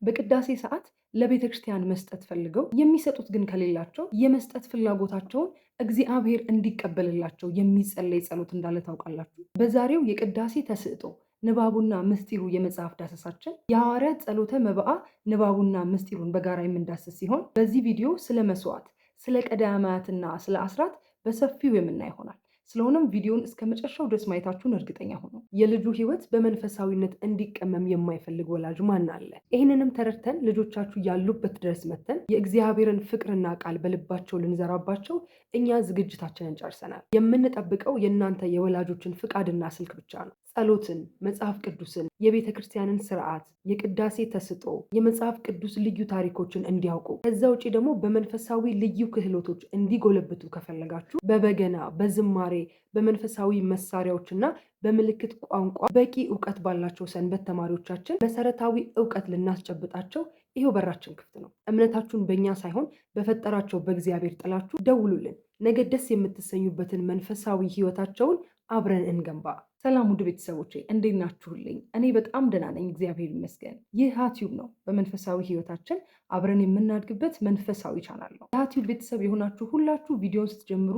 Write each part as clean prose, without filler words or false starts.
በቅዳሴ ሰዓት ለቤተ ክርስቲያን መስጠት ፈልገው የሚሰጡት ግን ከሌላቸው የመስጠት ፍላጎታቸውን እግዚአብሔር እንዲቀበልላቸው የሚጸለይ ጸሎት እንዳለ ታውቃላችሁ። በዛሬው የቅዳሴ ተስዕጦ ንባቡና ምስጢሩ የመጽሐፍ ዳሰሳችን የሐዋርያት ጸሎተ መባዓ ንባቡና ምስጢሩን በጋራ የምንዳስስ ሲሆን በዚህ ቪዲዮ ስለ መስዋዕት፣ ስለ ቀዳማያትና ስለ አስራት በሰፊው የምናይ ይሆናል። ስለሆነም ቪዲዮን እስከ መጨረሻው ድረስ ማየታችሁን እርግጠኛ ሆኑ። የልጁ ሕይወት በመንፈሳዊነት እንዲቀመም የማይፈልግ ወላጅ ማን አለ? ይህንንም ተረድተን ልጆቻችሁ ያሉበት ድረስ መተን የእግዚአብሔርን ፍቅርና ቃል በልባቸው ልንዘራባቸው እኛ ዝግጅታችንን ጨርሰናል። የምንጠብቀው የእናንተ የወላጆችን ፍቃድና ስልክ ብቻ ነው። ጸሎትን፣ መጽሐፍ ቅዱስን፣ የቤተ ክርስቲያንን ስርዓት፣ የቅዳሴ ተስጦ፣ የመጽሐፍ ቅዱስ ልዩ ታሪኮችን እንዲያውቁ ከዛ ውጭ ደግሞ በመንፈሳዊ ልዩ ክህሎቶች እንዲጎለብቱ ከፈለጋችሁ በበገና፣ በዝማሬ፣ በመንፈሳዊ መሳሪያዎችና በምልክት ቋንቋ በቂ እውቀት ባላቸው ሰንበት ተማሪዎቻችን መሰረታዊ እውቀት ልናስጨብጣቸው ይሄው በራችን ክፍት ነው። እምነታችሁን በእኛ ሳይሆን በፈጠራቸው በእግዚአብሔር ጥላችሁ ደውሉልን። ነገ ደስ የምትሰኙበትን መንፈሳዊ ህይወታቸውን አብረን እንገንባ። ሰላም ውድ ቤተሰቦቼ እንዴት ናችሁልኝ? እኔ በጣም ደህና ነኝ፣ እግዚአብሔር ይመስገን። ይህ ዩቲዩብ ነው። በመንፈሳዊ ህይወታችን አብረን የምናድግበት መንፈሳዊ ቻናል ነው። ዩቲዩብ ቤተሰብ የሆናችሁ ሁላችሁ ቪዲዮን ስትጀምሩ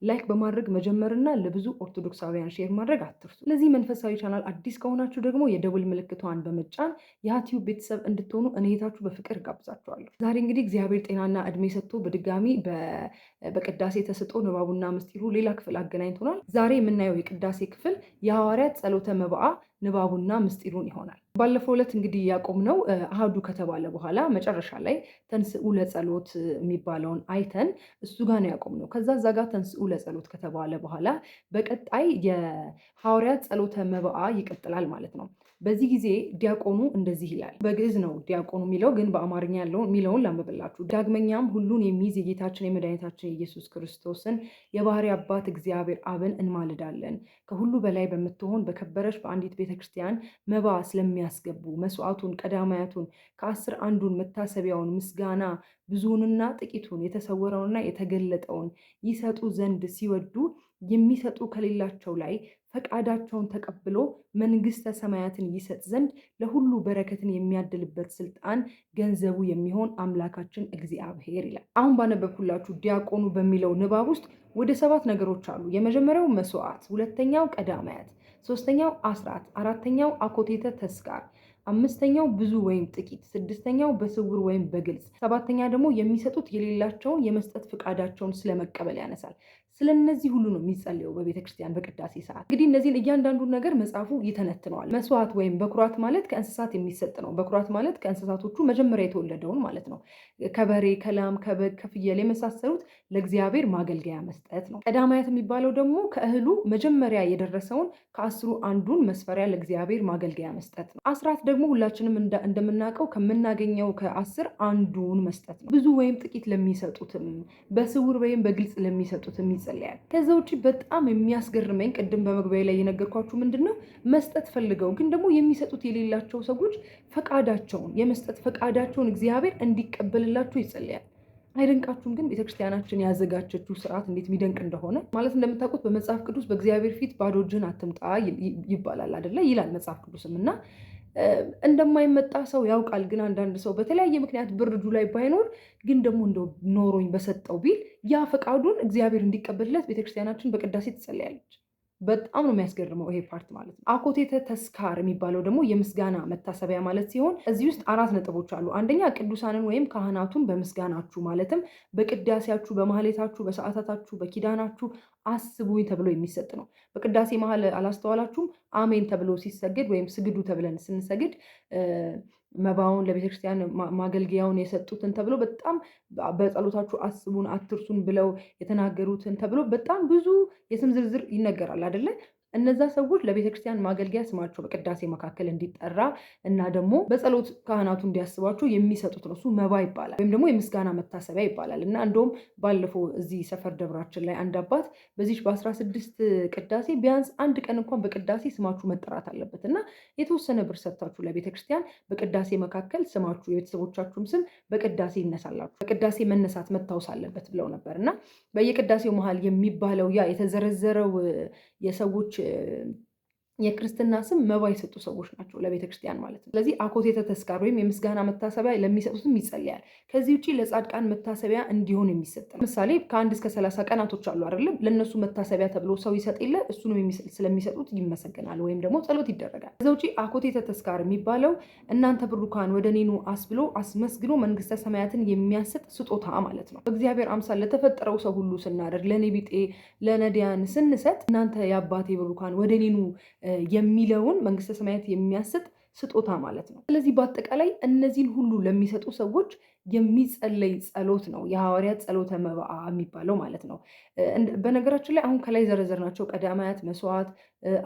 ላይክ በማድረግ መጀመርና ለብዙ ኦርቶዶክሳውያን ሼር ማድረግ አትርሱ። ለዚህ መንፈሳዊ ቻናል አዲስ ከሆናችሁ ደግሞ የደውል ምልክቷን በመጫን የዩቲዩብ ቤተሰብ እንድትሆኑ እኔታችሁ በፍቅር ጋብዛችኋለሁ። ዛሬ እንግዲህ እግዚአብሔር ጤናና እድሜ ሰጥቶ በድጋሚ በቅዳሴ ተስጦ ንባቡና ምስጢሩ ሌላ ክፍል አገናኝቶናል። ዛሬ የምናየው የቅዳሴ ክፍል የሐዋርያት ጸሎተ መባዓ ንባቡና ምስጢሩን ይሆናል። ባለፈው ዕለት እንግዲህ ያቆምነው አሃዱ ከተባለ በኋላ መጨረሻ ላይ ተንስኡ ለጸሎት የሚባለውን አይተን እሱ ጋር ነው ያቆምነው። ከዛ እዛ ጋር ተንስኡ ለጸሎት ከተባለ በኋላ በቀጣይ የሐዋርያት ጸሎተ መባዓ ይቀጥላል ማለት ነው። በዚህ ጊዜ ዲያቆኑ እንደዚህ ይላል። በግዕዝ ነው ዲያቆኑ የሚለው፣ ግን በአማርኛ ያለውን የሚለውን ላንብብላችሁ። ዳግመኛም ሁሉን የሚይዝ የጌታችን የመድኃኒታችን የኢየሱስ ክርስቶስን የባህሪ አባት እግዚአብሔር አብን እንማልዳለን። ከሁሉ በላይ በምትሆን በከበረች በአንዲት ቤተክርስቲያን መባ ስለሚያስገቡ መስዋዕቱን፣ ቀዳማያቱን፣ ከ10 አንዱን፣ መታሰቢያውን፣ ምስጋና ብዙውንና ጥቂቱን፣ የተሰወረውንና የተገለጠውን ይሰጡ ዘንድ ሲወዱ የሚሰጡ ከሌላቸው ላይ ፈቃዳቸውን ተቀብሎ መንግስተ ሰማያትን ይሰጥ ዘንድ ለሁሉ በረከትን የሚያድልበት ስልጣን ገንዘቡ የሚሆን አምላካችን እግዚአብሔር ይላል። አሁን ባነበብኩላችሁ ዲያቆኑ በሚለው ንባብ ውስጥ ወደ 7 ነገሮች አሉ። የመጀመሪያው መስዋዕት፣ ሁለተኛው ቀዳማያት፣ ሶስተኛው አስራት፣ አራተኛው አኮቴተ ተስካር፣ አምስተኛው ብዙ ወይም ጥቂት፣ ስድስተኛው በስውር ወይም በግልጽ፣ ሰባተኛ ደግሞ የሚሰጡት የሌላቸውን የመስጠት ፍቃዳቸውን ስለመቀበል ያነሳል። ስለነዚህ ሁሉ ነው የሚጸልየው በቤተክርስቲያን በቅዳሴ ሰዓት። እንግዲህ እነዚህን እያንዳንዱን ነገር መጽሐፉ ይተነትነዋል። መስዋዕት ወይም በኩራት ማለት ከእንስሳት የሚሰጥ ነው። በኩራት ማለት ከእንስሳቶቹ መጀመሪያ የተወለደውን ማለት ነው። ከበሬ፣ ከላም፣ ከበግ፣ ከፍየል የመሳሰሉት ለእግዚአብሔር ማገልገያ መስጠት ነው። ቀዳማያት የሚባለው ደግሞ ከእህሉ መጀመሪያ የደረሰውን ከ10 አንዱን መስፈሪያ ለእግዚአብሔር ማገልገያ መስጠት ነው። አስራት ደግሞ ሁላችንም እንደምናውቀው ከምናገኘው ከ10 አንዱን መስጠት ነው። ብዙ ወይም ጥቂት ለሚሰጡትም በስውር ወይም በግልጽ ለሚሰጡትም ይጸለያል። ከዛ ውጭ በጣም የሚያስገርመኝ ቅድም በመግቢያ ላይ የነገርኳችሁ ምንድነው መስጠት ፈልገው ግን ደግሞ የሚሰጡት የሌላቸው ሰዎች ፈቃዳቸውን የመስጠት ፈቃዳቸውን እግዚአብሔር እንዲቀበልላቸው ይጸለያል። አይደንቃችሁም? ግን ቤተክርስቲያናችን ያዘጋጀችው ስርዓት እንዴት የሚደንቅ እንደሆነ ማለት እንደምታውቁት በመጽሐፍ ቅዱስ በእግዚአብሔር ፊት ባዶ እጅህን አትምጣ ይባላል አይደለ? ይላል መጽሐፍ ቅዱስም እና እንደማይመጣ ሰው ያውቃል። ግን አንዳንድ ሰው በተለያየ ምክንያት ብር እጁ ላይ ባይኖር ግን ደግሞ እንደው ኖሮኝ በሰጠው ቢል ያ ፈቃዱን እግዚአብሔር እንዲቀበልለት ቤተክርስቲያናችን በቅዳሴ ትጸልያለች። በጣም ነው የሚያስገርመው ይሄ ፓርት ማለት ነው። አኮቴተ ተስካር የሚባለው ደግሞ የምስጋና መታሰቢያ ማለት ሲሆን እዚህ ውስጥ 4 ነጥቦች አሉ። አንደኛ ቅዱሳንን ወይም ካህናቱን በምስጋናችሁ ማለትም በቅዳሴያችሁ፣ በማህሌታችሁ፣ በሰዓታታችሁ፣ በኪዳናችሁ አስቡኝ ተብሎ የሚሰጥ ነው። በቅዳሴ መሀል አላስተዋላችሁም? አሜን ተብሎ ሲሰግድ ወይም ስግዱ ተብለን ስንሰግድ መባውን ለቤተክርስቲያን ማገልገያውን የሰጡትን ተብሎ በጣም በጸሎታችሁ አስቡን አትርሱን ብለው የተናገሩትን ተብሎ በጣም ብዙ የስም ዝርዝር ይነገራል አይደለ? እነዛ ሰዎች ለቤተክርስቲያን ማገልገያ ስማቸው በቅዳሴ መካከል እንዲጠራ እና ደግሞ በጸሎት ካህናቱ እንዲያስባቸው የሚሰጡት ነው። እሱ መባ ይባላል ወይም ደግሞ የምስጋና መታሰቢያ ይባላል። እና እንደውም ባለፈው እዚህ ሰፈር ደብራችን ላይ አንድ አባት በዚህ በ16 ቅዳሴ ቢያንስ አንድ ቀን እንኳን በቅዳሴ ስማችሁ መጠራት አለበት እና የተወሰነ ብር ሰጥታችሁ ለቤተክርስቲያን በቅዳሴ መካከል ስማችሁ የቤተሰቦቻችሁም ስም በቅዳሴ ይነሳላችሁ፣ በቅዳሴ መነሳት መታወስ አለበት ብለው ነበር። እና በየቅዳሴው መሀል የሚባለው ያ የተዘረዘረው የሰዎች የክርስትና ስም መባ የሰጡ ሰዎች ናቸው ለቤተ ክርስቲያን ማለት ነው። ስለዚህ አኮቴተ ተስካር ወይም የምስጋና መታሰቢያ ለሚሰጡትም ይጸለያል። ከዚህ ውጭ ለጻድቃን መታሰቢያ እንዲሆን የሚሰጥ ነው። ለምሳሌ ከ1 እስከ 30 ቀናቶች አሉ አይደለም? ለእነሱ መታሰቢያ ተብሎ ሰው ይሰጥ የለ እሱንም ስለሚሰጡት ይመሰገናል ወይም ደግሞ ጸሎት ይደረጋል። ከዛ ውጭ አኮቴተ ተስካር የሚባለው እናንተ ብሩካን ወደ እኔ ኑ አስብሎ አስመስግኖ መንግስተ ሰማያትን የሚያሰጥ ስጦታ ማለት ነው። በእግዚአብሔር አምሳል ለተፈጠረው ሰው ሁሉ ስናደርግ ለኔ ቢጤ ለነዳያን ስንሰጥ እናንተ የአባቴ ብሩካን ወደ እኔ ኑ የሚለውን መንግስተ ሰማያት የሚያሰጥ ስጦታ ማለት ነው። ስለዚህ በአጠቃላይ እነዚህን ሁሉ ለሚሰጡ ሰዎች የሚጸለይ ጸሎት ነው የሐዋርያት ጸሎተ መባዓ የሚባለው ማለት ነው። በነገራችን ላይ አሁን ከላይ ዘረዘርናቸው ቀዳማያት፣ መስዋዕት፣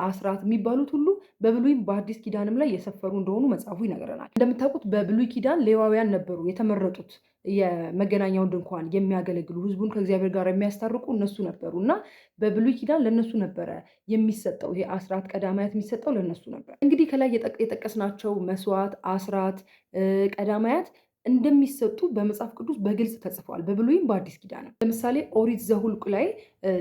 አስራት የሚባሉት ሁሉ በብሉይም በአዲስ ኪዳንም ላይ የሰፈሩ እንደሆኑ መጽሐፉ ይነግረናል። እንደምታውቁት በብሉይ ኪዳን ሌዋውያን ነበሩ የተመረጡት የመገናኛውን ድንኳን የሚያገለግሉ ህዝቡን ከእግዚአብሔር ጋር የሚያስታርቁ እነሱ ነበሩ እና በብሉይ ኪዳን ለነሱ ነበረ የሚሰጠው ይሄ አስራት ቀዳማያት የሚሰጠው ለነሱ ነበር። እንግዲህ ከላይ የጠቀስናቸው መስዋዕት፣ አስራት፣ ቀዳማያት እንደሚሰጡ በመጽሐፍ ቅዱስ በግልጽ ተጽፏል፣ በብሉይም በአዲስ ኪዳንም። ለምሳሌ ኦሪት ዘሁልቅ ላይ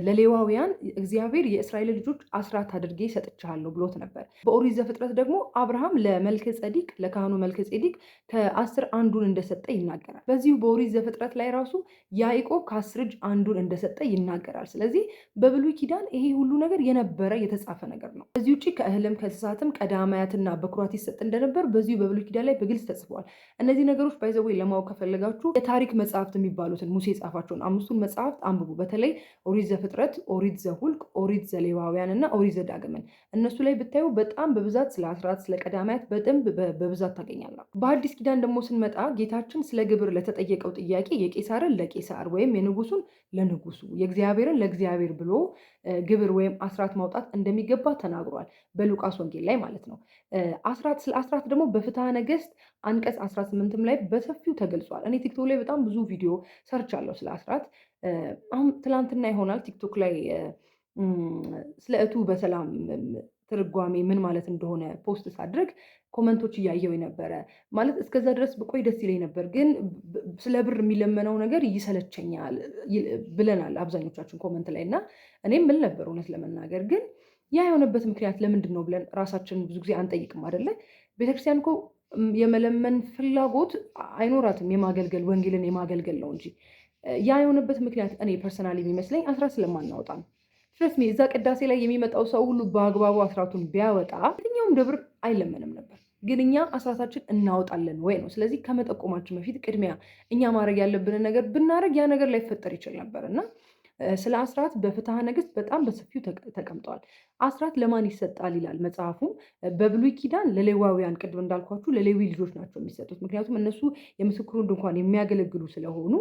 ለሌዋውያን እግዚአብሔር የእስራኤል ልጆች አስራት አድርጌ ሰጥቻለሁ ብሎት ነበር። በኦሪት ዘፍጥረት ደግሞ አብርሃም ለመልከ ጼዴቅ ለካህኑ መልከ ጼዴቅ ከ10 አንዱን እንደሰጠ ይናገራል። በዚሁ በኦሪት ዘፍጥረት ላይ ራሱ ያዕቆብ ከ10 እጅ አንዱን እንደሰጠ ይናገራል። ስለዚህ በብሉይ ኪዳን ይሄ ሁሉ ነገር የነበረ የተጻፈ ነገር ነው። ከዚህ ውጭ ከእህልም ከእንስሳትም ቀዳማያትና በኩራት ይሰጥ እንደነበር በዚሁ በብሉይ ኪዳን ላይ በግልጽ ተጽፏል። እነዚህ ነገሮች ወይ ለማወቅ ከፈለጋችሁ የታሪክ መጽሐፍት የሚባሉትን ሙሴ የጻፋቸውን 5ቱን መጽሐፍት አንብቡ። በተለይ ኦሪት ዘፍጥረት፣ ኦሪት ዘሁልቅ፣ ኦሪት ዘሌዋውያን እና ኦሪት ዘዳግምን እነሱ ላይ ብታዩ በጣም በብዛት ስለ አስራት ስለ ቀዳማያት በደንብ በብዛት ታገኛላችሁ። በአዲስ ኪዳን ደግሞ ስንመጣ ጌታችን ስለ ግብር ለተጠየቀው ጥያቄ የቄሳርን ለቄሳር ወይም የንጉሱን ለንጉሱ የእግዚአብሔርን ለእግዚአብሔር ብሎ ግብር ወይም አስራት ማውጣት እንደሚገባ ተናግሯል በሉቃስ ወንጌል ላይ ማለት ነው። ስለ አስራት ደግሞ በፍትሐ ነገሥት አንቀጽ 18 ላይ በሰፊው ተገልጿል። እኔ ቲክቶክ ላይ በጣም ብዙ ቪዲዮ ሰርች አለው ስለ አስራት። አሁን ትላንትና ይሆናል ቲክቶክ ላይ ስለ እቱ በሰላም ትርጓሜ ምን ማለት እንደሆነ ፖስት ሳድርግ ኮመንቶች እያየው ነበረ። ማለት እስከዛ ድረስ ብቆይ ደስ ይለኝ ነበር፣ ግን ስለ ብር የሚለመነው ነገር ይሰለቸኛል ብለናል አብዛኞቻችን ኮመንት ላይ እና እኔም ምን ነበር እውነት ለመናገር ግን ያ የሆነበት ምክንያት ለምንድን ነው ብለን ራሳችን ብዙ ጊዜ አንጠይቅም አይደለ? ቤተክርስቲያን እኮ የመለመን ፍላጎት አይኖራትም፣ የማገልገል ወንጌልን የማገልገል ነው እንጂ። ያ የሆነበት ምክንያት እኔ ፐርሰናሊ የሚመስለኝ አስራት ስለማናወጣ ነው። ስለዚህ እዛ ቅዳሴ ላይ የሚመጣው ሰው ሁሉ በአግባቡ አስራቱን ቢያወጣ የትኛውም ደብር አይለመንም ነበር። ግን እኛ አስራታችን እናወጣለን ወይ ነው። ስለዚህ ከመጠቆማችን በፊት ቅድሚያ እኛ ማድረግ ያለብንን ነገር ብናደርግ ያ ነገር ላይፈጠር ይችል ነበር እና ስለ አስራት በፍትሐ ነገሥት በጣም በሰፊው ተቀምጠዋል። አስራት ለማን ይሰጣል ይላል መጽሐፉ። በብሉይ ኪዳን ለሌዋውያን ቅድም እንዳልኳችሁ ለሌዊ ልጆች ናቸው የሚሰጡት። ምክንያቱም እነሱ የምስክሩን ድንኳን የሚያገለግሉ ስለሆኑ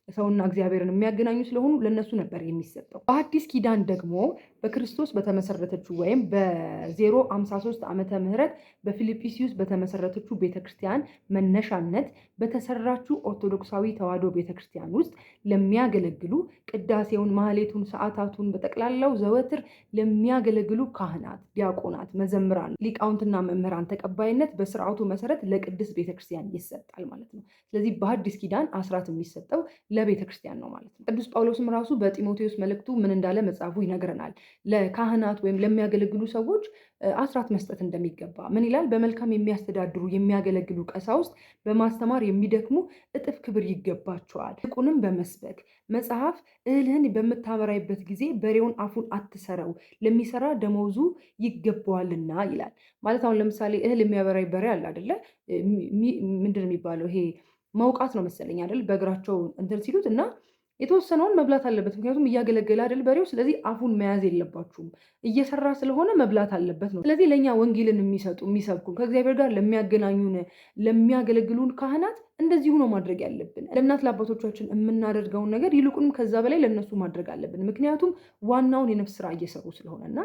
ሰውና እግዚአብሔርን የሚያገናኙ ስለሆኑ ለነሱ ነበር የሚሰጠው። በአዲስ ኪዳን ደግሞ በክርስቶስ በተመሰረተችው ወይም በ053 ዓመተ ምህረት በፊልጵስዩስ በተመሰረተችው ቤተክርስቲያን መነሻነት በተሰራችው ኦርቶዶክሳዊ ተዋሕዶ ቤተክርስቲያን ውስጥ ለሚያገለግሉ ቅዳሴውን፣ ማህሌቱን፣ ሰዓታቱን በጠቅላላው ዘወትር ለሚያገለግሉ ካህናት፣ ዲያቆናት፣ መዘምራን፣ ሊቃውንትና መምህራን ተቀባይነት በስርዓቱ መሰረት ለቅድስት ቤተክርስቲያን ይሰጣል ማለት ነው። ስለዚህ በአዲስ ኪዳን አስራት የሚሰጠው ለቤተክርስቲያን ነው ማለት ነው። ቅዱስ ጳውሎስም ራሱ በጢሞቴዎስ መልእክቱ ምን እንዳለ መጽሐፉ ይነግረናል። ለካህናት ወይም ለሚያገለግሉ ሰዎች አስራት መስጠት እንደሚገባ ምን ይላል? በመልካም የሚያስተዳድሩ የሚያገለግሉ ቀሳውስት በማስተማር የሚደክሙ እጥፍ ክብር ይገባቸዋል። ይልቁንም በመስበክ መጽሐፍ እህልህን በምታበራይበት ጊዜ በሬውን አፉን አትሰረው፣ ለሚሰራ ደመወዙ ይገባዋልና ይላል። ማለት አሁን ለምሳሌ እህል የሚያበራይ በሬ አለ አይደለ? ምንድን የሚባለው ይሄ መውቃት ነው መሰለኝ አይደል? በእግራቸው እንትን ሲሉት እና የተወሰነውን መብላት አለበት። ምክንያቱም እያገለገለ አይደል በሬው። ስለዚህ አፉን መያዝ የለባችሁም፣ እየሰራ ስለሆነ መብላት አለበት ነው። ስለዚህ ለእኛ ወንጌልን የሚሰብኩን ከእግዚአብሔር ጋር ለሚያገናኙን ለሚያገለግሉን ካህናት እንደዚሁ ነው ማድረግ ያለብን። ለእናት ለአባቶቻችን የምናደርገውን ነገር ይልቁንም ከዛ በላይ ለእነሱ ማድረግ አለብን። ምክንያቱም ዋናውን የነፍስ ስራ እየሰሩ ስለሆነና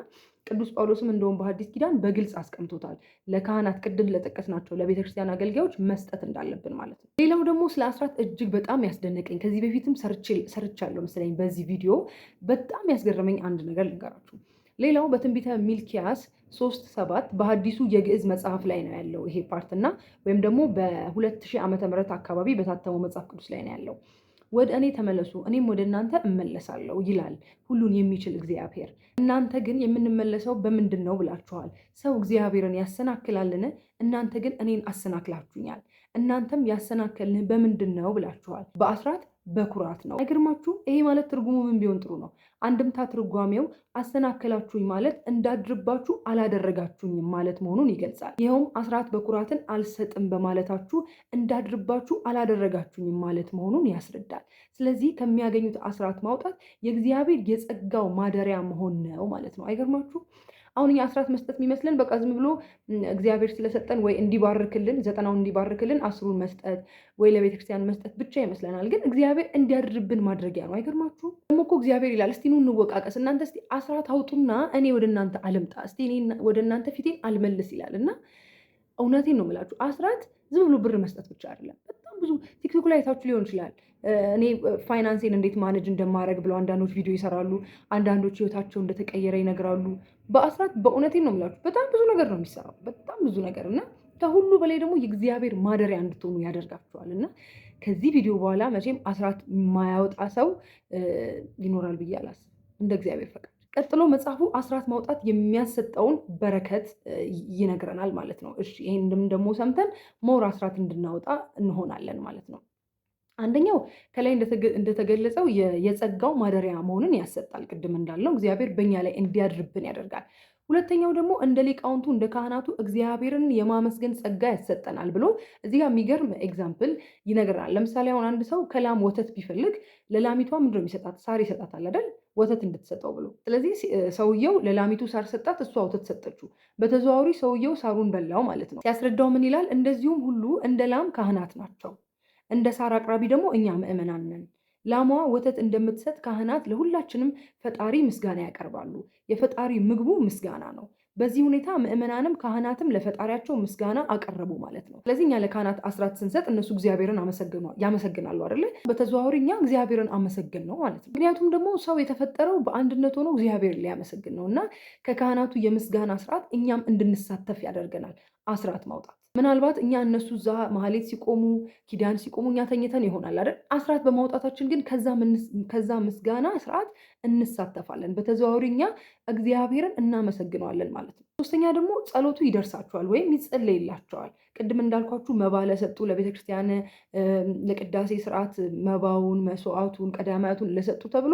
ቅዱስ ጳውሎስም እንደውም በሐዲስ ኪዳን በግልጽ አስቀምጦታል። ለካህናት ቅድም ለጠቀስናቸው ለቤተክርስቲያን አገልጋዮች መስጠት እንዳለብን ማለት ነው። ሌላው ደግሞ ስለ አስራት እጅግ በጣም ያስደነቀኝ ከዚህ በፊትም ሰርቻለሁ መሰለኝ በዚህ ቪዲዮ በጣም ያስገረመኝ አንድ ነገር ልንገራችሁ። ሌላው በትንቢተ ሚልኪያስ 3:7 በሐዲሱ የግዕዝ መጽሐፍ ላይ ነው ያለው ይሄ ፓርትና ወይም ደግሞ በ2000 ዓመተ ምህረት አካባቢ በታተመው መጽሐፍ ቅዱስ ላይ ነው ያለው። ወደ እኔ ተመለሱ እኔም ወደ እናንተ እመለሳለሁ ይላል ሁሉን የሚችል እግዚአብሔር። እናንተ ግን የምንመለሰው በምንድን ነው ብላችኋል። ሰው እግዚአብሔርን ያሰናክላልን? እናንተ ግን እኔን አሰናክላችሁኛል። እናንተም ያሰናከልን በምንድን ነው ብላችኋል። በአስራት በኩራት ነው። አይገርማችሁ? ይሄ ማለት ትርጉሙ ምን ቢሆን ጥሩ ነው? አንድምታ ትርጓሜው አሰናከላችሁኝ ማለት እንዳድርባችሁ አላደረጋችሁኝም ማለት መሆኑን ይገልጻል። ይኸውም አስራት በኩራትን አልሰጥም በማለታችሁ እንዳድርባችሁ አላደረጋችሁኝም ማለት መሆኑን ያስረዳል። ስለዚህ ከሚያገኙት አስራት ማውጣት የእግዚአብሔር የጸጋው ማደሪያ መሆን ነው ማለት ነው። አይገርማችሁ? አሁን እኛ አስራት መስጠት የሚመስለን በቃ ዝም ብሎ እግዚአብሔር ስለሰጠን ወይ እንዲባርክልን 90ውን እንዲባርክልን 10ሩን መስጠት ወይ ለቤተክርስቲያን መስጠት ብቻ ይመስለናል። ግን እግዚአብሔር እንዲያድርብን ማድረጊያ ነው። አይገርማችሁ? ደግሞ እኮ እግዚአብሔር ይላል እስቲ ኑ እንወቃቀስ፣ እናንተ እስቲ አስራት አውጡና እኔ ወደ እናንተ አልምጣ፣ እስቲ እኔ ወደ እናንተ ፊቴን አልመልስ ይላል። እና እውነቴን ነው የምላችሁ አስራት ዝም ብሎ ብር መስጠት ብቻ አይደለም። በጣም ብዙ ቲክቶክ ላይ አይታችሁ ሊሆን ይችላል። እኔ ፋይናንሴን እንዴት ማኔጅ እንደማድረግ ብለው አንዳንዶች ቪዲዮ ይሰራሉ። አንዳንዶች ህይወታቸው እንደተቀየረ ይነግራሉ። በአስራት በእውነቴን ነው የምላችሁ በጣም ብዙ ነገር ነው የሚሰራው፣ በጣም ብዙ ነገር እና ከሁሉ በላይ ደግሞ የእግዚአብሔር ማደሪያ እንድትሆኑ ያደርጋችኋል። እና ከዚህ ቪዲዮ በኋላ መቼም አስራት የማያወጣ ሰው ይኖራል ብዬ አላስብም፣ እንደ እግዚአብሔር ፈቃድ። ቀጥሎ መጽሐፉ አስራት ማውጣት የሚያሰጠውን በረከት ይነግረናል ማለት ነው። እሺ ይህንም ደግሞ ሰምተን ሞር አስራት እንድናወጣ እንሆናለን ማለት ነው። አንደኛው ከላይ እንደተገለጸው የጸጋው ማደሪያ መሆንን ያሰጣል። ቅድም እንዳልነው እግዚአብሔር በእኛ ላይ እንዲያድርብን ያደርጋል። ሁለተኛው ደግሞ እንደ ሊቃውንቱ እንደ ካህናቱ እግዚአብሔርን የማመስገን ጸጋ ያሰጠናል ብሎ እዚህ ጋር የሚገርም ኤግዛምፕል ይነግረናል። ለምሳሌ አሁን አንድ ሰው ከላም ወተት ቢፈልግ ለላሚቷ ምንድን ነው የሚሰጣት? ሳር ይሰጣታል አይደል? ወተት እንድትሰጠው ብሎ። ስለዚህ ሰውየው ለላሚቱ ሳር ሰጣት፣ እሷ ወተት ሰጠችው። በተዘዋዋሪ ሰውየው ሳሩን በላው ማለት ነው። ሲያስረዳው ምን ይላል? እንደዚሁም ሁሉ እንደ ላም ካህናት ናቸው፣ እንደ ሳር አቅራቢ ደግሞ እኛ ምእመናን ነን። ላሟ ወተት እንደምትሰጥ ካህናት ለሁላችንም ፈጣሪ ምስጋና ያቀርባሉ። የፈጣሪ ምግቡ ምስጋና ነው። በዚህ ሁኔታ ምእመናንም ካህናትም ለፈጣሪያቸው ምስጋና አቀረቡ ማለት ነው። ስለዚህ እኛ ለካህናት አስራት ስንሰጥ እነሱ እግዚአብሔርን ያመሰግናሉ አይደለ? በተዘዋዋሪ እኛ እግዚአብሔርን አመሰግን ነው ማለት ነው። ምክንያቱም ደግሞ ሰው የተፈጠረው በአንድነት ሆኖ እግዚአብሔርን ሊያመሰግን ነው እና ከካህናቱ የምስጋና ስርዓት እኛም እንድንሳተፍ ያደርገናል አስራት ማውጣት። ምናልባት እኛ እነሱ እዛ ማህሌት ሲቆሙ ኪዳን ሲቆሙ እኛ ተኝተን ይሆናል አይደል? አስራት በማውጣታችን ግን ከዛ ምስጋና ስርዓት እንሳተፋለን። በተዘዋዋሪ እኛ እግዚአብሔርን እናመሰግነዋለን ማለት ነው። ሶስተኛ ደግሞ ጸሎቱ ይደርሳቸዋል ወይም ይጸለይላቸዋል። ቅድም እንዳልኳችሁ መባ ለሰጡ ለቤተክርስቲያን ለቅዳሴ ስርዓት መባውን፣ መስዋዕቱን፣ ቀዳማያቱን ለሰጡ ተብሎ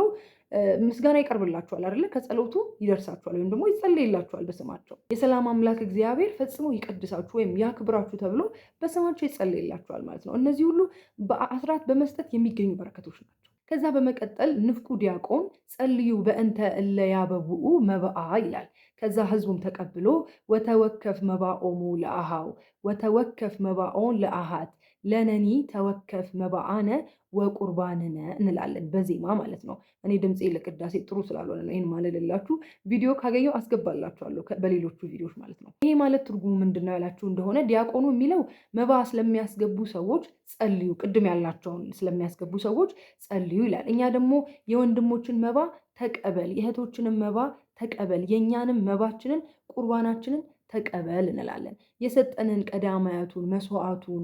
ምስጋና ይቀርብላቸዋል አይደለ? ከጸሎቱ ይደርሳቸዋል ወይም ደግሞ ይጸለይላቸዋል በስማቸው። የሰላም አምላክ እግዚአብሔር ፈጽሞ ይቀድሳችሁ ወይም ያክብራችሁ ተብሎ በስማቸው ይጸለይላቸዋል ማለት ነው። እነዚህ ሁሉ በአስራት በመስጠት የሚገኙ በረከቶች ናቸው። ከዛ በመቀጠል ንፍቁ ዲያቆን ጸልዩ በእንተ እለ ያበውኡ መብአ ይላል። ከዛ ህዝቡም ተቀብሎ ወተወከፍ መባኦሙ ለአሃው ወተወከፍ መባኦን ለአሃት ለነኒ ተወከፍ መባአነ ወቁርባንነ እንላለን በዜማ ማለት ነው። እኔ ድምፄ ለቅዳሴ ጥሩ ስላልሆነ ነው ይህን ማለልላችሁ። ቪዲዮ ካገኘው አስገባላችኋለሁ በሌሎቹ ቪዲዮዎች ማለት ነው። ይሄ ማለት ትርጉሙ ምንድን ነው ያላችሁ እንደሆነ ዲያቆኑ የሚለው መባ ስለሚያስገቡ ሰዎች ጸልዩ፣ ቅድም ያልናቸውን ስለሚያስገቡ ሰዎች ጸልዩ ይላል። እኛ ደግሞ የወንድሞችን መባ ተቀበል፣ የእህቶችንም መባ ተቀበል፣ የእኛንም መባችንን ቁርባናችንን ተቀበል እንላለን። የሰጠንን ቀዳማያቱን፣ መስዋዕቱን፣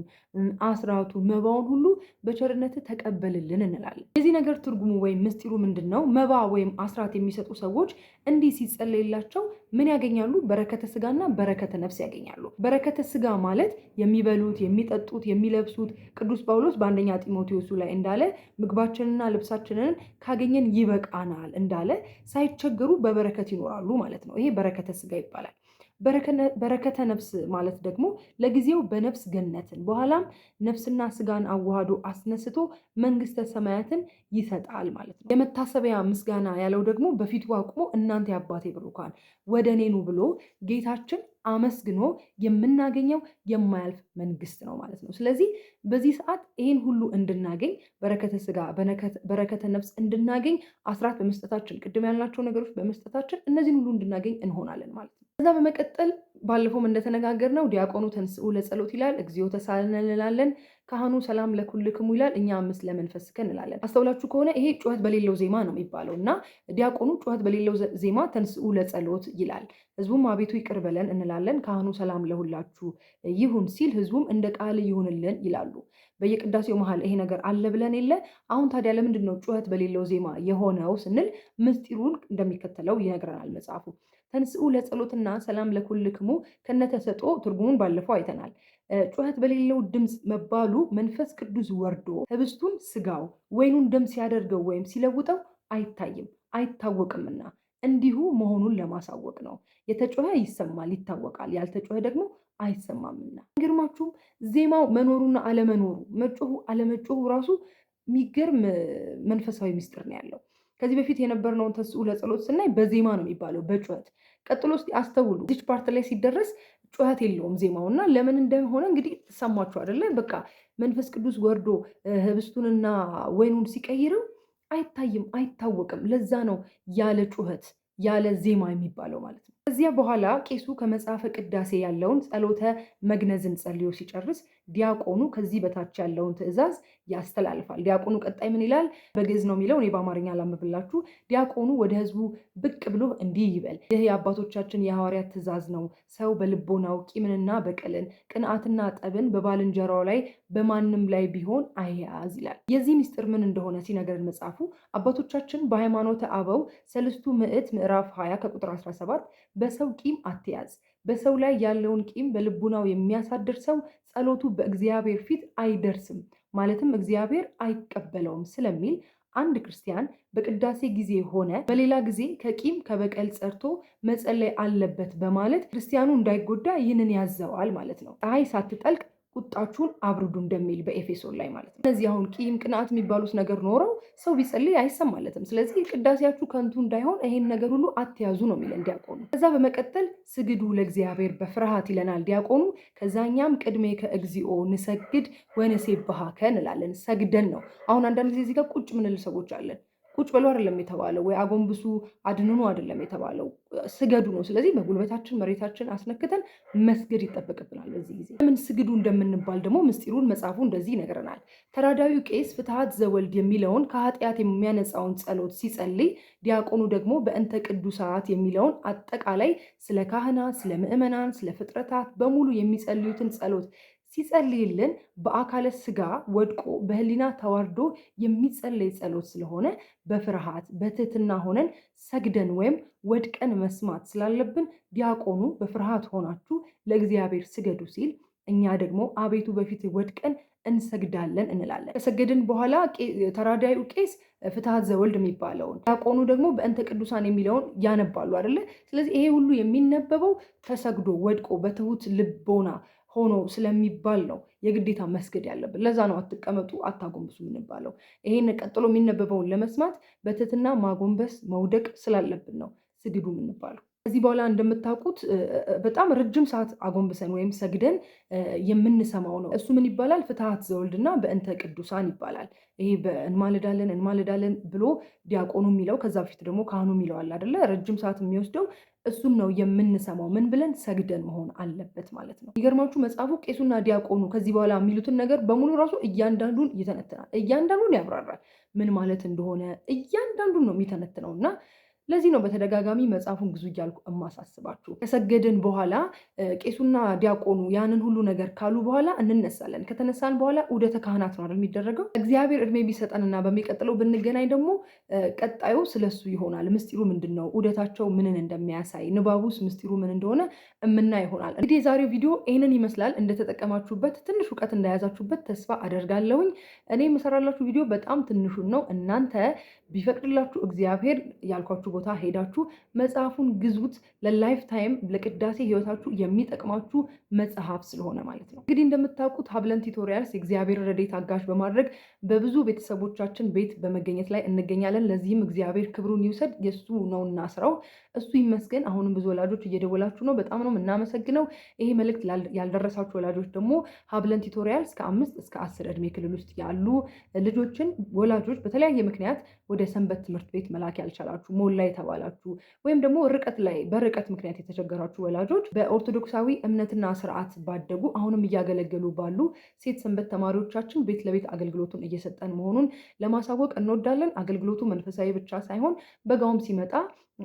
አስራቱን፣ መባውን ሁሉ በቸርነት ተቀበልልን እንላለን። የዚህ ነገር ትርጉሙ ወይም ምስጢሩ ምንድን ነው? መባ ወይም አስራት የሚሰጡ ሰዎች እንዲህ ሲጸለይላቸው ምን ያገኛሉ? በረከተ ስጋና በረከተ ነፍስ ያገኛሉ። በረከተ ስጋ ማለት የሚበሉት፣ የሚጠጡት፣ የሚለብሱት ቅዱስ ጳውሎስ በአንደኛ ጢሞቴዎስ ላይ እንዳለ ምግባችንና ልብሳችንን ካገኘን ይበቃናል እንዳለ ሳይቸገሩ በበረከት ይኖራሉ ማለት ነው። ይሄ በረከተ ስጋ ይባላል። በረከተ ነፍስ ማለት ደግሞ ለጊዜው በነፍስ ገነትን በኋላም ነፍስና ስጋን አዋህዶ አስነስቶ መንግስተ ሰማያትን ይሰጣል ማለት ነው። የመታሰቢያ ምስጋና ያለው ደግሞ በፊቱ አቁሞ እናንተ የአባቴ ብሩካን ወደ እኔ ኑ ብሎ ጌታችን አመስግኖ የምናገኘው የማያልፍ መንግስት ነው ማለት ነው። ስለዚህ በዚህ ሰዓት ይህን ሁሉ እንድናገኝ በረከተ ስጋ በረከተ ነፍስ እንድናገኝ አስራት በመስጠታችን ቅድም ያልናቸው ነገሮች በመስጠታችን እነዚህን ሁሉ እንድናገኝ እንሆናለን ማለት ነው። ከዛ በመቀጠል ባለፈውም እንደተነጋገርነው ዲያቆኑ ተንሥኡ ለጸሎት ይላል፣ እግዚኦ ተሳልነ እንላለን። ካህኑ ሰላም ለኩልክሙ ይላል፣ እኛ አምስት ለመንፈስከ እንላለን። አስተውላችሁ ከሆነ ይሄ ጩኸት በሌለው ዜማ ነው የሚባለው እና ዲያቆኑ ጩኸት በሌለው ዜማ ተንሥኡ ለጸሎት ይላል። ህዝቡም አቤቱ ይቅር በለን እንላለን። ካህኑ ሰላም ለሁላችሁ ይሁን ሲል ህዝቡም እንደ ቃል ይሁንልን ይላሉ። በየቅዳሴው መሀል ይሄ ነገር አለ ብለን የለ። አሁን ታዲያ ለምንድን ነው ጩኸት በሌለው ዜማ የሆነው ስንል ምስጢሩን እንደሚከተለው ይነግረናል መጽሐፉ። ተንሥኡ ለጸሎትና ሰላም ለኩልክሙ ከነተሰጦ ትርጉሙን ባለፈው አይተናል። ጩኸት በሌለው ድምፅ መባሉ መንፈስ ቅዱስ ወርዶ ህብስቱን ስጋው ወይኑን ደም ሲያደርገው ወይም ሲለውጠው አይታይም አይታወቅምና እንዲሁ መሆኑን ለማሳወቅ ነው። የተጮኸ ይሰማል ይታወቃል፣ ያልተጮኸ ደግሞ አይሰማምና። ግርማችሁም ዜማው መኖሩና አለመኖሩ መጮሁ አለመጮሁ ራሱ የሚገርም መንፈሳዊ ምስጢር ነው ያለው። ከዚህ በፊት የነበርነውን ተንሥኡ ለጸሎት ስናይ በዜማ ነው የሚባለው በጩኸት። ቀጥሎ እስኪ አስተውሉ፣ ዚች ፓርት ላይ ሲደረስ ጩኸት የለውም ዜማውና ለምን እንደሆነ እንግዲህ ሰማችሁ አይደለ? በቃ መንፈስ ቅዱስ ወርዶ ህብስቱንና ወይኑን ሲቀይረው አይታይም አይታወቅም። ለዛ ነው ያለ ጩኸት ያለ ዜማ የሚባለው ማለት ነው። ከዚያ በኋላ ቄሱ ከመጽሐፈ ቅዳሴ ያለውን ጸሎተ መግነዝን ጸልዮ ሲጨርስ ዲያቆኑ ከዚህ በታች ያለውን ትእዛዝ ያስተላልፋል። ዲያቆኑ ቀጣይ ምን ይላል? በግዕዝ ነው የሚለው፣ እኔ በአማርኛ ላምብላችሁ። ዲያቆኑ ወደ ህዝቡ ብቅ ብሎ እንዲህ ይበል፣ ይህ የአባቶቻችን የሐዋርያት ትእዛዝ ነው። ሰው በልቦናው ቂምንና በቀልን፣ ቅንዓትና ጠብን በባልንጀራው ላይ በማንም ላይ ቢሆን አይያዝ ይላል። የዚህ ምስጢር ምን እንደሆነ ሲነገረን መጽሐፉ አባቶቻችን በሃይማኖተ አበው ሰልስቱ ምዕት ምዕራፍ 20 ከቁጥር 17 በሰው ቂም አትያዝ፣ በሰው ላይ ያለውን ቂም በልቡናው የሚያሳድር ሰው ጸሎቱ በእግዚአብሔር ፊት አይደርስም፣ ማለትም እግዚአብሔር አይቀበለውም ስለሚል አንድ ክርስቲያን በቅዳሴ ጊዜ ሆነ በሌላ ጊዜ ከቂም ከበቀል ጸርቶ መጸለይ አለበት በማለት ክርስቲያኑ እንዳይጎዳ ይህንን ያዘዋል ማለት ነው። ፀሐይ ሳትጠልቅ ቁጣችሁን አብርዱ እንደሚል በኤፌሶን ላይ ማለት ነው። እነዚህ አሁን ቂም ቅንዓት የሚባሉት ነገር ኖረው ሰው ቢጸልይ አይሰማለትም። ስለዚህ ቅዳሴያችሁ ከንቱ እንዳይሆን ይሄን ነገር ሁሉ አትያዙ ነው የሚለን ዲያቆኑ። ከዛ በመቀጠል ስግዱ ለእግዚአብሔር በፍርሃት ይለናል ዲያቆኑ። ከዛኛም ቅድሜ ከእግዚኦ ንሰግድ ወንሴብሐከ እንላለን። ሰግደን ነው። አሁን አንዳንድ ጊዜ እዚህ ጋር ቁጭ ምንል ሰዎች አለን። ቁጭ በሉ አይደለም የተባለው፣ ወይ አጎንብሱ አድንኑ አይደለም የተባለው፣ ስገዱ ነው። ስለዚህ በጉልበታችን መሬታችን አስነክተን መስገድ ይጠበቅብናል። በዚህ ጊዜ ለምን ስግዱ እንደምንባል ደግሞ ምስጢሩን መጽሐፉ እንደዚህ ይነግረናል። ተራዳዊው ቄስ ፍትሐት ዘወልድ የሚለውን ከኃጢአት የሚያነጻውን ጸሎት ሲጸልይ፣ ዲያቆኑ ደግሞ በእንተ ቅዱሳት የሚለውን አጠቃላይ ስለ ካህናት፣ ስለ ምዕመናን፣ ስለ ፍጥረታት በሙሉ የሚጸልዩትን ጸሎት ሲጸልይልን በአካለ ስጋ ወድቆ በህሊና ተዋርዶ የሚጸለይ ጸሎት ስለሆነ በፍርሃት በትህትና ሆነን ሰግደን ወይም ወድቀን መስማት ስላለብን ዲያቆኑ በፍርሃት ሆናችሁ ለእግዚአብሔር ስገዱ ሲል፣ እኛ ደግሞ አቤቱ በፊት ወድቀን እንሰግዳለን እንላለን። ከሰገድን በኋላ ተራዳዩ ቄስ ፍትሐት ዘወልድ የሚባለውን፣ ዲያቆኑ ደግሞ በእንተ ቅዱሳን የሚለውን ያነባሉ አይደለ? ስለዚህ ይሄ ሁሉ የሚነበበው ተሰግዶ ወድቆ በትሁት ልቦና ሆኖ ስለሚባል ነው የግዴታ መስገድ ያለብን። ለዛ ነው አትቀመጡ አታጎንብሱ የምንባለው። ይሄን ቀጥሎ የሚነበበውን ለመስማት በትህትና ማጎንበስ መውደቅ ስላለብን ነው ስግዱ የምንባለው። ከዚህ በኋላ እንደምታውቁት በጣም ረጅም ሰዓት አጎንብሰን ወይም ሰግደን የምንሰማው ነው። እሱ ምን ይባላል? ፍትሐት ዘወልድና በእንተ ቅዱሳን ይባላል። ይሄ እንማልዳለን ብሎ ዲያቆኑ የሚለው ከዛ በፊት ደግሞ ካህኑ የሚለው አለ አይደለ? ረጅም ሰዓት የሚወስደው እሱም ነው የምንሰማው። ምን ብለን ሰግደን መሆን አለበት ማለት ነው። የሚገርማችሁ መጽሐፉ ቄሱና ዲያቆኑ ከዚህ በኋላ የሚሉትን ነገር በሙሉ ራሱ እያንዳንዱን ይተነትናል፣ እያንዳንዱን ያብራራል። ምን ማለት እንደሆነ እያንዳንዱን ነው የሚተነትነው እና ለዚህ ነው በተደጋጋሚ መጽሐፉን ግዙ እያልኩ እማሳስባችሁ። ከሰገድን በኋላ ቄሱና ዲያቆኑ ያንን ሁሉ ነገር ካሉ በኋላ እንነሳለን። ከተነሳን በኋላ ዑደተ ካህናት ነው አይደል የሚደረገው። እግዚአብሔር እድሜ ቢሰጠንና በሚቀጥለው ብንገናኝ ደግሞ ቀጣዩ ስለሱ ይሆናል። ምስጢሩ ምንድን ነው? ዑደታቸው ምንን እንደሚያሳይ፣ ንባቡስ ምስጢሩ ምን እንደሆነ እምና ይሆናል። እንግዲህ የዛሬው ቪዲዮ ይህንን ይመስላል። እንደተጠቀማችሁበት ትንሽ እውቀት እንደያዛችሁበት ተስፋ አደርጋለሁኝ። እኔ የምሰራላችሁ ቪዲዮ በጣም ትንሹን ነው። እናንተ ቢፈቅድላችሁ እግዚአብሔር ያልኳችሁ ቦታ ሄዳችሁ መጽሐፉን ግዙት። ለላይፍ ታይም ለቅዳሴ ህይወታችሁ የሚጠቅማችሁ መጽሐፍ ስለሆነ ማለት ነው። እንግዲህ እንደምታውቁት ሀብለን ቲቶሪያልስ የእግዚአብሔር ረድኤት አጋዥ በማድረግ በብዙ ቤተሰቦቻችን ቤት በመገኘት ላይ እንገኛለን። ለዚህም እግዚአብሔር ክብሩን ይውሰድ፣ የእሱ ነውና ስራው፣ እሱ ይመስገን። አሁንም ብዙ ወላጆች እየደወላችሁ ነው፣ በጣም ነው የምናመሰግነው። ይሄ መልእክት ያልደረሳችሁ ወላጆች ደግሞ ሀብለን ቲቶሪያልስ ከ5 እስከ 10 ዕድሜ ክልል ውስጥ ያሉ ልጆችን ወላጆች በተለያየ ምክንያት ወደ ሰንበት ትምህርት ቤት መላክ ያልቻላችሁ፣ ሞል ላይ የተባላችሁ ወይም ደግሞ በርቀት ምክንያት የተቸገራችሁ ወላጆች በኦርቶዶክሳዊ እምነትና ስርዓት ባደጉ አሁንም እያገለገሉ ባሉ ሴት ሰንበት ተማሪዎቻችን ቤት ለቤት አገልግሎቱን እየሰጠን መሆኑን ለማሳወቅ እንወዳለን። አገልግሎቱ መንፈሳዊ ብቻ ሳይሆን በጋውም ሲመጣ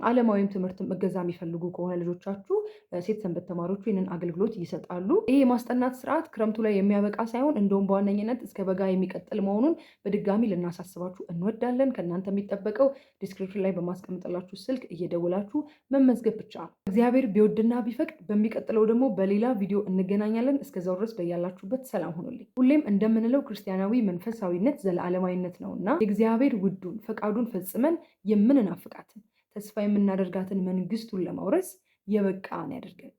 ዓለማዊም ትምህርትም እገዛ የሚፈልጉ ከሆነ ልጆቻችሁ ሴት ሰንበት ተማሪዎቹ ይህንን አገልግሎት ይሰጣሉ። ይሄ የማስጠናት ስርዓት ክረምቱ ላይ የሚያበቃ ሳይሆን እንደውም በዋነኝነት እስከ በጋ የሚቀጥል መሆኑን በድጋሚ ልናሳስባችሁ እንወዳለን። ከእናንተ የሚጠበቀው ዲስክሪፕሽን ላይ በማስቀምጥላችሁ ስልክ እየደወላችሁ መመዝገብ ብቻ ነው። እግዚአብሔር ቢወድና ቢፈቅድ በሚቀጥለው ደግሞ በሌላ ቪዲዮ እንገናኛለን። እስከዛው ድረስ በያላችሁበት ሰላም ሁኑልኝ። ሁሌም እንደምንለው ክርስቲያናዊ መንፈሳዊነት ዘለዓለማዊነት ነውና የእግዚአብሔር ውዱን ፈቃዱን ፈጽመን የምንናፍቃትን ተስፋ የምናደርጋትን መንግስቱን ለማውረስ የበቃን ያደርገን።